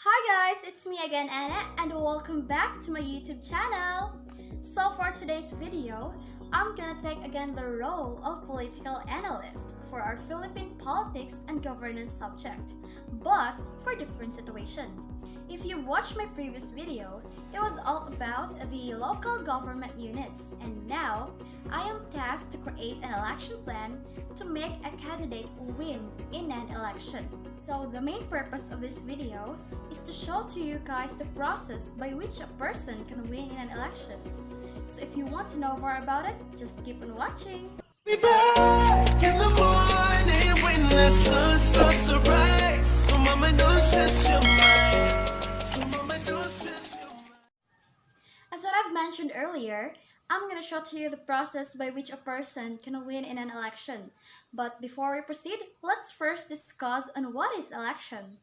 Hi guys, it's me again, Anna, and welcome back to my YouTube channel. So for today's video, I'm gonna take again the role of political analyst for our Philippine politics and governance subject, but for different situation. If you've watched my previous video, it was all about the local government units, and now I am tasked to create an election plan to make a candidate win in an election. So the main purpose of this video is to show to you guys the process by which a person can win in an election. So if you want to know more about it, just keep on watching. Be back in the morning when the sun starts to rise. So mama, don't stress your mind. So mama, don't stress your mind. As what I've mentioned earlier, I'm gonna show to you the process by which a person can win in an election. But before we proceed, let's first discuss on what is election.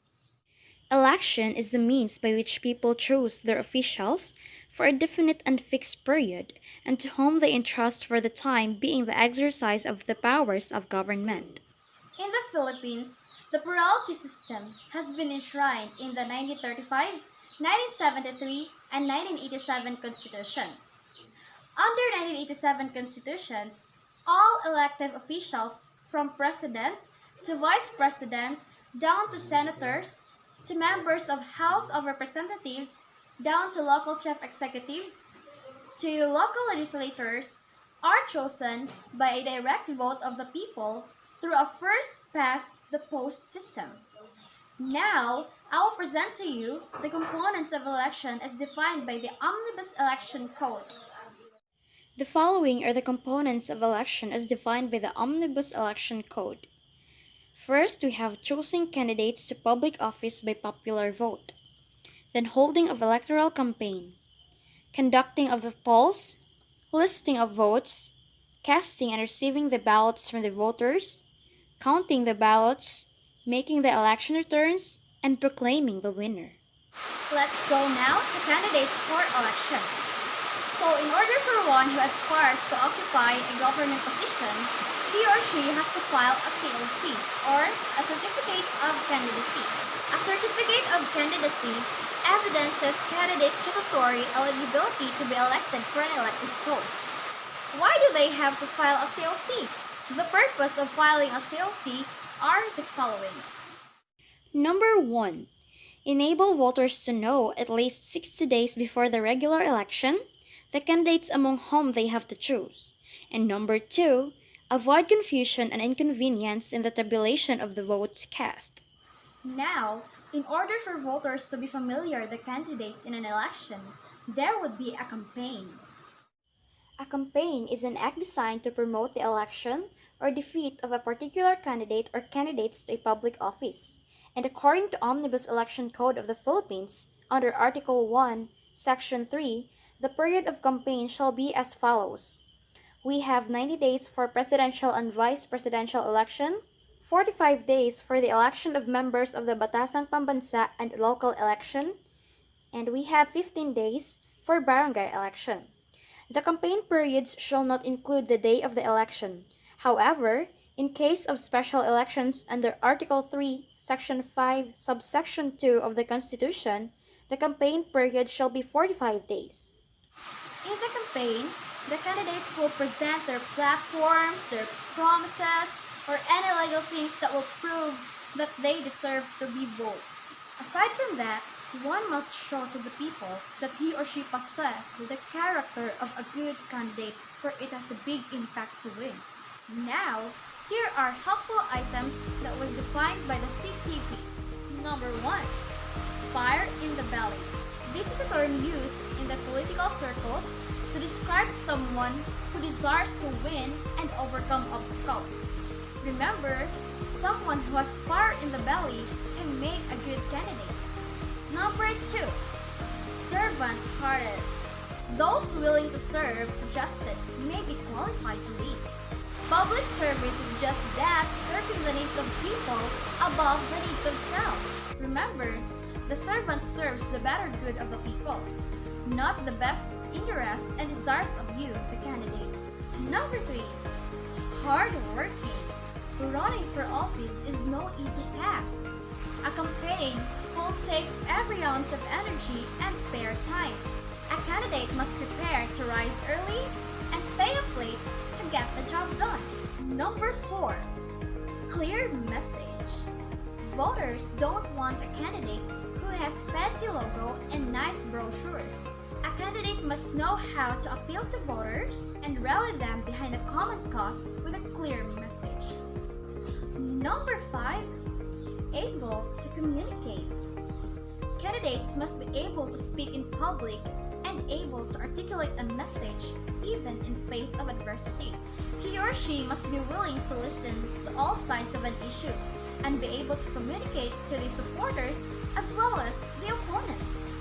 Election is the means by which people choose their officials for a definite and fixed period, and to whom they entrust for the time being the exercise of the powers of government. In the Philippines, the plurality system has been enshrined in the 1935, 1973, and 1987 Constitution. Under 1987 constitutions, all elected officials from president to vice president down to senators to members of House of Representatives down to local chief executives to local legislators are chosen by a direct vote of the people through a first past the post system. Now, I will present to you the components of election as defined by the Omnibus Election Code. The following are the components of election as defined by the Omnibus Election Code. First, we have choosing candidates to public office by popular vote. Then holding of electoral campaign, conducting of the polls, listing of votes, casting and receiving the ballots from the voters, counting the ballots, making the election returns, and proclaiming the winner. Let's go now to candidate for elections. So in order for one who aspires to occupy a government position, he or she has to file a COC, or a Certificate of Candidacy. A Certificate of Candidacy evidences candidates' statutory eligibility to be elected for an elective post. Why do they have to file a COC? The purpose of filing a COC are the following. Number 1. Enable voters to know at least 60 days before the regular election the candidates among whom they have to choose. And number 2, avoid confusion and inconvenience in the tabulation of the votes cast. Now, in order for voters to be familiar with the candidates in an election, there would be a campaign. A campaign is an act designed to promote the election or defeat of a particular candidate or candidates to a public office. And according to Omnibus Election Code of the Philippines, under Article 1, Section 3, the period of campaign shall be as follows. We have 90 days for presidential and vice presidential election, 45 days for the election of members of the Batasang Pambansa and local election, and we have 15 days for barangay election. The campaign periods shall not include the day of the election. However, in case of special elections under Article 3, Section 5, Subsection 2 of the Constitution, the campaign period shall be 45 days. In the campaign, the candidates will present their platforms, their promises, or any legal things that will prove that they deserve to be voted. Aside from that, one must show to the people that he or she possesses the character of a good candidate, for it has a big impact to win. Now, here are helpful items that was defined by the CTV. Number 1. Fire in the belly. This is a term used in the political circles to describe someone who desires to win and overcome obstacles. Remember, someone who has fire in the belly can make a good candidate. Number 2. Servant-hearted. Those willing to serve suggested may be qualified to lead. Public service is just that, serving the needs of people above the needs of self. Remember, the servant serves the better good of the people, not the best interest and desires of you, the candidate. Number 3. Hard-working. Running for office is no easy task. A campaign will take every ounce of energy and spare time. A candidate must prepare to rise early and stay up late to get the job done. Number 4. Clear message. Voters don't want a candidate who has fancy logo and nice brochure. A candidate must know how to appeal to voters and rally them behind a common cause with a clear message. Number 5. Able to communicate. Candidates must be able to speak in public and able to articulate a message even in face of adversity. He or she must be willing to listen to all sides of an issue and be able to communicate to the supporters as well as the opponents.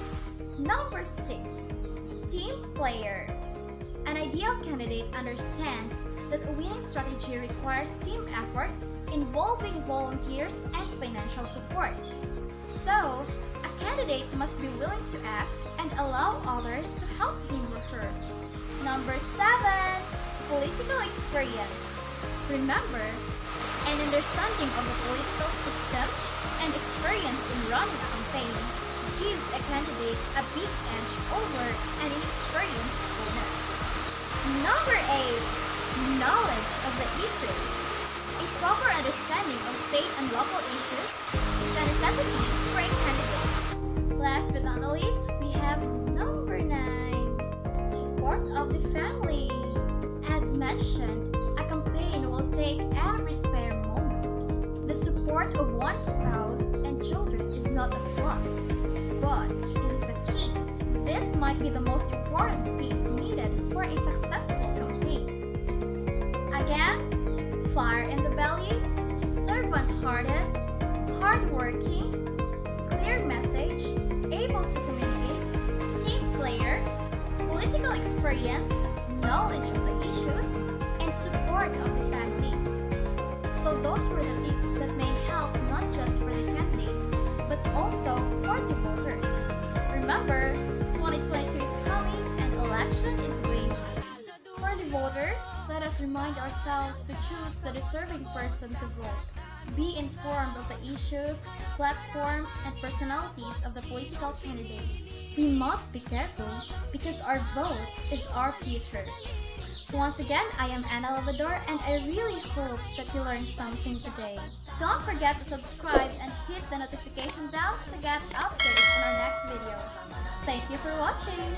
Number 6. Team player. An ideal candidate understands that a winning strategy requires team effort involving volunteers and financial supports. So, a candidate must be willing to ask and allow others to help him or her. Number 7. Political experience. Remember, an understanding of the political system and experience in running a campaign gives a candidate a big edge over an inexperienced opponent. Number 8. Knowledge of the issues. A proper understanding of state and local issues is a necessity for a candidate. Last but not the least, we have number 9. Support of the family. As mentioned, a campaign will take every spare moment. The support of one's spouse and children is not a plus, but it is a key. This might be the most important piece needed for a successful campaign. Again, fire in the belly, servant-hearted, hardworking, clear message, able to communicate, team player, political experience, knowledge of the issues, and support of the family. So those were the tips that may help not just for the candidates, but also for the voters. Remember, 2022 is coming and election is going on. For the voters, let us remind ourselves to choose the deserving person to vote. Be informed of the issues, platforms, and personalities of the political candidates. We must be careful because our vote is our future. Once again, I am Anna Labador and I really hope that you learned something today. Don't forget to subscribe and hit the notification bell to get updates on our next videos. Thank you for watching!